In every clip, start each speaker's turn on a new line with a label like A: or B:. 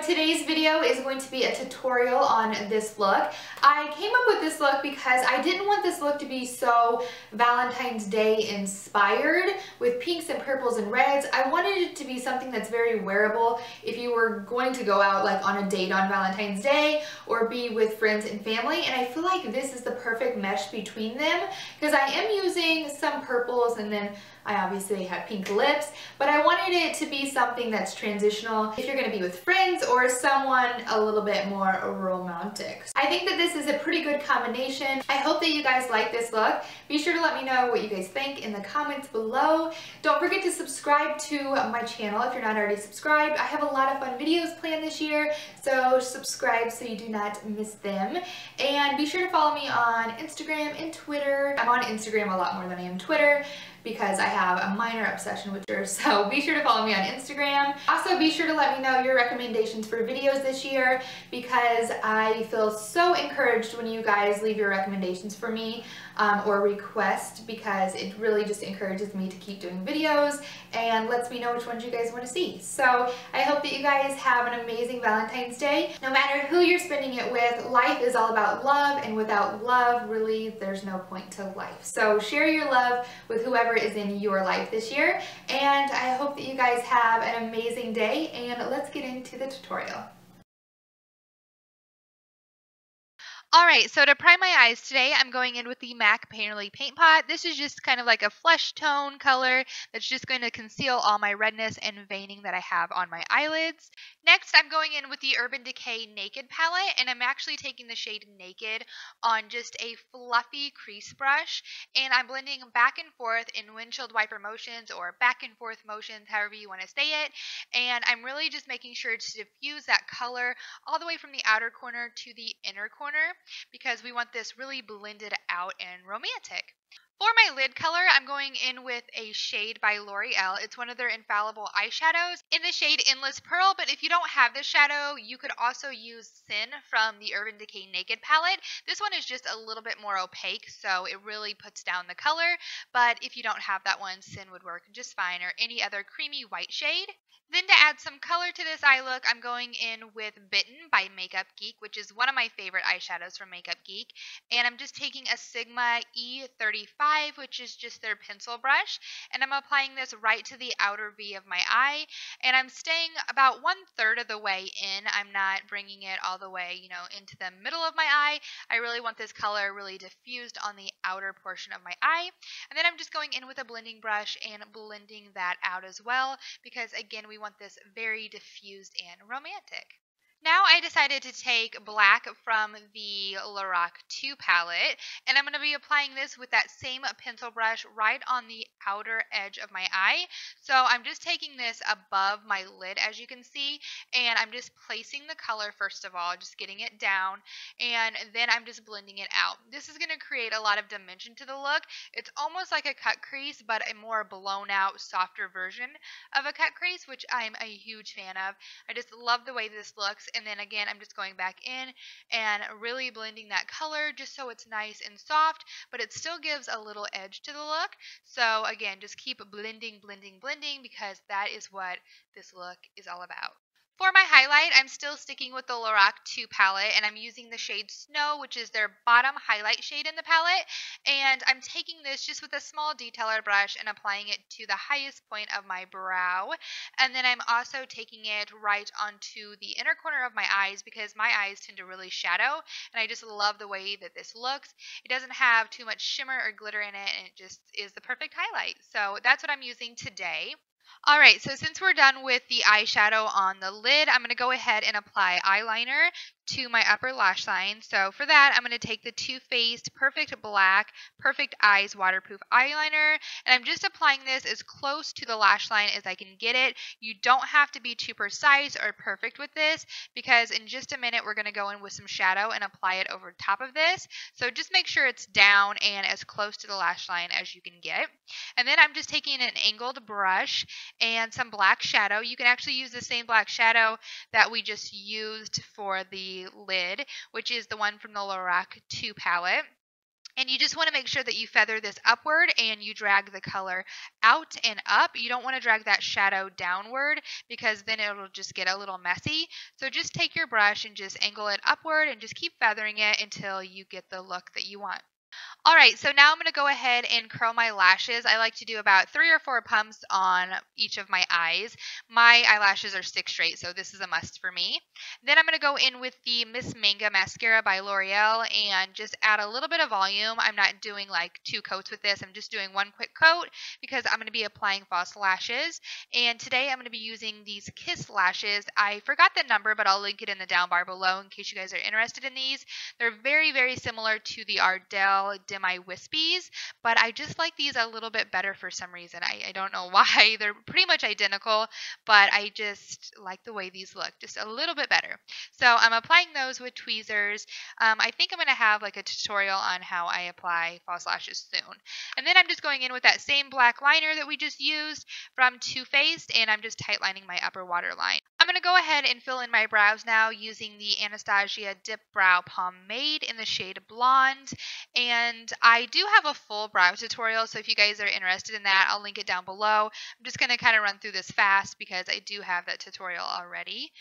A: today's video is going to be a tutorial on this look. I came up with this look because I didn't want this look to be so Valentine's Day inspired with pinks and purples and reds. I wanted it to be something that's very wearable if you were going to go out like on a date on Valentine's Day or be with friends and family, and I feel like this is the perfect mesh between them because I am using some purples and then I obviously have pink lips, but I wanted it to be something that's transitional if you're going to be with friends or someone a little bit more romantic. I think that this is a pretty good combination. I hope that you guys like this look. Be sure to let me know what you guys think in the comments below. Don't forget to subscribe to my channel if you're not already subscribed. I have a lot of fun videos planned this year, so subscribe so you do not miss them. And be sure to follow me on Instagram and Twitter. I'm on Instagram a lot more than I am Twitter, because I have a minor obsession with yours, so be sure to follow me on Instagram. Also, be sure to let me know your recommendations for videos this year because I feel so encouraged when you guys leave your recommendations for me or request, because it really just encourages me to keep doing videos and lets me know which ones you guys want to see. So I hope that you guys have an amazing Valentine's Day. No matter who you're spending it with, life is all about love, and without love, really, there's no point to life. So share your love with whoever is in your life this year, and I hope that you guys have an amazing day, and let's get into the tutorial. Alright, so to prime my eyes today, I'm going in with the MAC Painterly Paint Pot. This is just kind of like a flesh tone color that's just going to conceal all my redness and veining that I have on my eyelids. Next, I'm going in with the Urban Decay Naked palette, and I'm actually taking the shade Naked on just a fluffy crease brush, and I'm blending back and forth in windshield wiper motions or back and forth motions, however you want to say it, and I'm really just making sure to diffuse that color all the way from the outer corner to the inner corner, because we want this really blended out and romantic. For my lid color, I'm going in with a shade by L'Oreal. It's one of their Infallible eyeshadows in the shade Endless Pearl, but if you don't have this shadow, you could also use Sin from the Urban Decay Naked palette. This one is just a little bit more opaque, so it really puts down the color, but if you don't have that one, Sin would work just fine, or any other creamy white shade. Then to add some color to this eye look, I'm going in with Bitten by Makeup Geek, which is one of my favorite eyeshadows from Makeup Geek. And I'm just taking a Sigma E35, which is just their pencil brush, and I'm applying this right to the outer V of my eye. And I'm staying about 1/3 of the way in. I'm not bringing it all the way, into the middle of my eye. I really want this color really diffused on the outer portion of my eye. And then I'm just going in with a blending brush and blending that out as well, because again, we want this very diffused and romantic. Now I decided to take black from the Lorac 2 palette, and I'm going to be applying this with that same pencil brush right on the outer edge of my eye. So I'm just taking this above my lid, as you can see, and I'm just placing the color first of all, just getting it down, and then I'm just blending it out. This is going to create a lot of dimension to the look. It's almost like a cut crease, but a more blown out, softer version of a cut crease, which I'm a huge fan of. I just love the way this looks. And then again, I'm just going back in and really blending that color just so it's nice and soft, but it still gives a little edge to the look. So again, just keep blending, blending, blending, because that is what this look is all about. For my highlight, I'm still sticking with the Lorac 2 palette, and I'm using the shade Snow, which is their bottom highlight shade in the palette, and I'm taking this just with a small detailer brush and applying it to the highest point of my brow, and then I'm also taking it right onto the inner corner of my eyes, because my eyes tend to really shadow, and I just love the way that this looks. It doesn't have too much shimmer or glitter in it, and it just is the perfect highlight. So that's what I'm using today. Alright, so since we're done with the eyeshadow on the lid, I'm going to go ahead and apply eyeliner to my upper lash line. So for that, I'm going to take the Too Faced Perfect Black Perfect Eyes Waterproof Eyeliner, and I'm just applying this as close to the lash line as I can get it. You don't have to be too precise or perfect with this, because in just a minute we're going to go in with some shadow and apply it over top of this. So just make sure it's down and as close to the lash line as you can get. And then I'm just taking an angled brush and some black shadow. You can actually use the same black shadow that we just used for the lid, which is the one from the Lorac 2 palette. And you just want to make sure that you feather this upward and you drag the color out and up. You don't want to drag that shadow downward because then it'll just get a little messy. So just take your brush and just angle it upward and just keep feathering it until you get the look that you want. All right, so now I'm going to go ahead and curl my lashes. I like to do about 3 or 4 pumps on each of my eyes. My eyelashes are 6 straight, so this is a must for me. Then I'm going to go in with the Miss Manga mascara by L'Oreal and just add a little bit of volume. I'm not doing like 2 coats with this. I'm just doing 1 quick coat because I'm going to be applying false lashes. And today I'm going to be using these Kiss lashes. I forgot the number, but I'll link it in the down bar below in case you guys are interested in these. They're very, very similar to the Ardell Demi Wispies, but I just like these a little bit better for some reason. I don't know why. They're pretty much identical, but I just like the way these look, just a little bit better. So I'm applying those with tweezers. I think I'm going to have like a tutorial on how I apply false lashes soon. And then I'm just going in with that same black liner that we just used from Too Faced, and I'm just tightlining my upper waterline. I'm going to go ahead and fill in my brows now using the Anastasia Dip Brow Pomade in the shade Blonde. And I do have a full brow tutorial, so if you guys are interested in that, I'll link it down below. I'm just going to kind of run through this fast because I do have that tutorial already.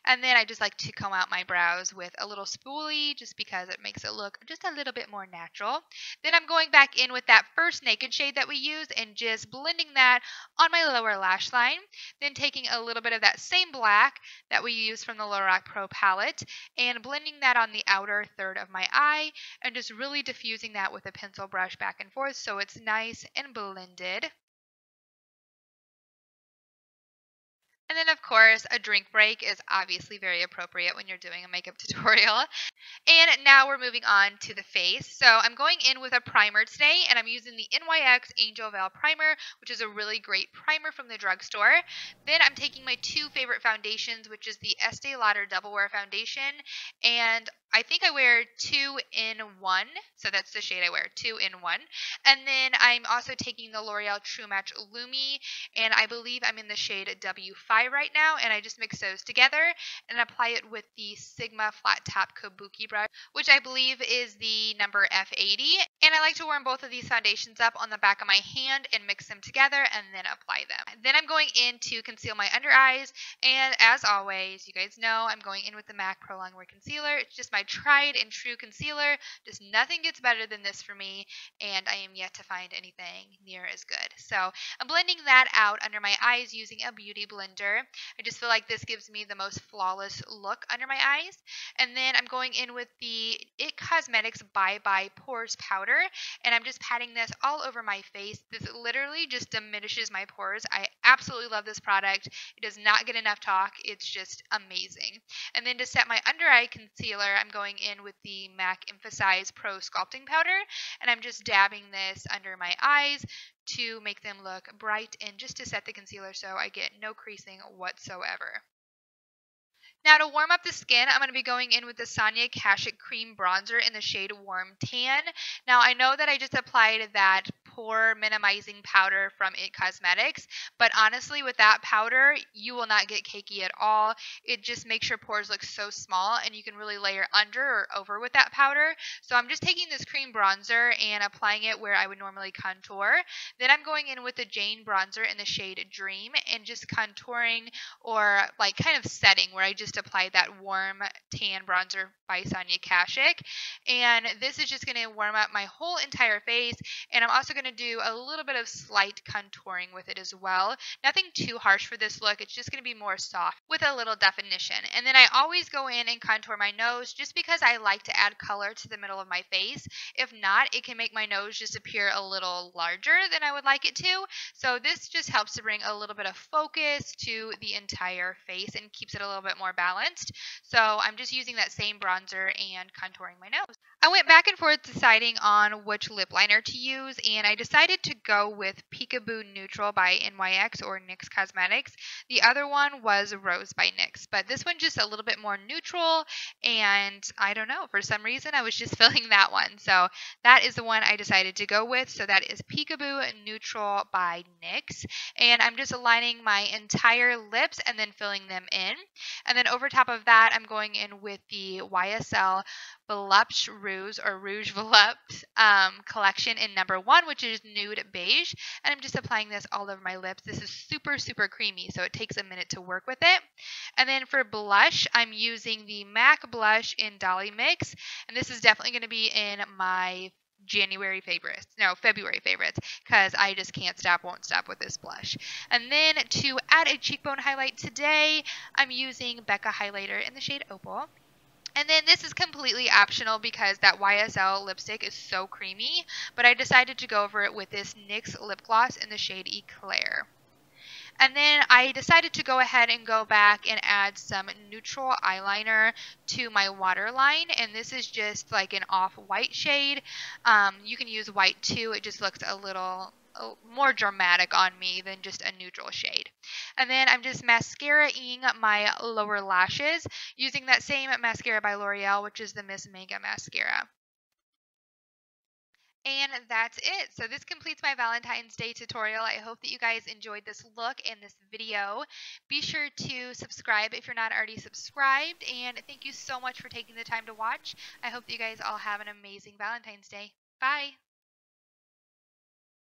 A: And then I just like to comb out my brows with a little spoolie just because it makes it look just a little bit more natural. Then I'm going back in with that first naked shade that we used and just blending that on my lower lash line. Then taking a little bit of that same black that we used from the Lorac Pro palette and blending that on the outer third of my eye and just really diffusing that with a pencil brush back and forth so it's nice and blended. And then, of course, a drink break is obviously very appropriate when you're doing a makeup tutorial. And now we're moving on to the face. So I'm going in with a primer today, and I'm using the NYX Angel Veil Primer, which is a really great primer from the drugstore. Then I'm taking my 2 favorite foundations, which is the Estee Lauder Double Wear Foundation, and I think I wear 2 in 1, so that's the shade I wear, 2 in 1. And then I'm also taking the L'Oreal True Match Lumi, and I believe I'm in the shade W5 right now, and I just mix those together and apply it with the Sigma Flat Top Kabuki brush, which I believe is the number F80. And I like to warm both of these foundations up on the back of my hand and mix them together and then apply them. Then I'm going in to conceal my under eyes, and as always, you guys know I'm going in with the MAC Pro Longwear Concealer. It's just my tried and true concealer. Just nothing gets better than this for me, and I am yet to find anything near as good. So I'm blending that out under my eyes using a beauty blender. I just feel like this gives me the most flawless look under my eyes. And then I'm going in with the IT Cosmetics Bye Bye Pores Powder, and I'm just patting this all over my face. This literally just diminishes my pores. I absolutely love this product. It does not get enough talk. It's just amazing. And then to set my under eye concealer, I'm going in with the MAC Emphasize Pro Sculpting Powder, and I'm just dabbing this under my eyes to make them look bright and just to set the concealer so I get no creasing whatsoever. Now to warm up the skin, I'm going to be going in with the Sonia Kashuk Cream Bronzer in the shade Warm Tan. Now I know that I just applied that pore minimizing powder from IT Cosmetics, but honestly with that powder, you will not get cakey at all. It just makes your pores look so small and you can really layer under or over with that powder. So I'm just taking this cream bronzer and applying it where I would normally contour. Then I'm going in with the Jane Bronzer in the shade Dream and just contouring or like kind of setting where I just applied that warm tan bronzer by Sonia Kashuk. And this is just going to warm up my whole entire face, and I'm also going to do a little bit of slight contouring with it as well. Nothing too harsh for this look. It's just going to be more soft with a little definition. And then I always go in and contour my nose just because I like to add color to the middle of my face. If not, it can make my nose just appear a little larger than I would like it to. So this just helps to bring a little bit of focus to the entire face and keeps it a little bit more balanced. So I'm just using that same bronzer and contouring my nose. I went back and forth deciding on which lip liner to use, and I decided to go with Peekaboo Neutral by NYX or NYX Cosmetics. The other one was Rose by NYX, but this one just a little bit more neutral, and I don't know, for some reason I was just feeling that one. So that is the one I decided to go with. So that is Peekaboo Neutral by NYX, and I'm just aligning my entire lips and then filling them in. And then over top of that, I'm going in with the YSL Volupte Rouge or Rouge Volupte collection in number 1, which is nude beige. And I'm just applying this all over my lips. This is super, super creamy, so it takes a minute to work with it. And then for blush, I'm using the MAC blush in DollyMix. And this is definitely going to be in my February favorites, because I just won't stop with this blush. And then to add a cheekbone highlight today, I'm using Becca highlighter in the shade Opal. And then this is completely optional because that YSL lipstick is so creamy, but I decided to go over it with this NYX lip gloss in the shade Eclair. And then I decided to go ahead and go back and add some neutral eyeliner to my waterline. And this is just like an off-white shade. You can use white too. It just looks a little more dramatic on me than just a neutral shade. And then I'm just mascara-ing my lower lashes using that same mascara by L'Oreal, which is the Miss Manga mascara. And that's it. So this completes my Valentine's Day tutorial. I hope that you guys enjoyed this look and this video. Be sure to subscribe if you're not already subscribed. And thank you so much for taking the time to watch. I hope that you guys all have an amazing Valentine's Day. Bye.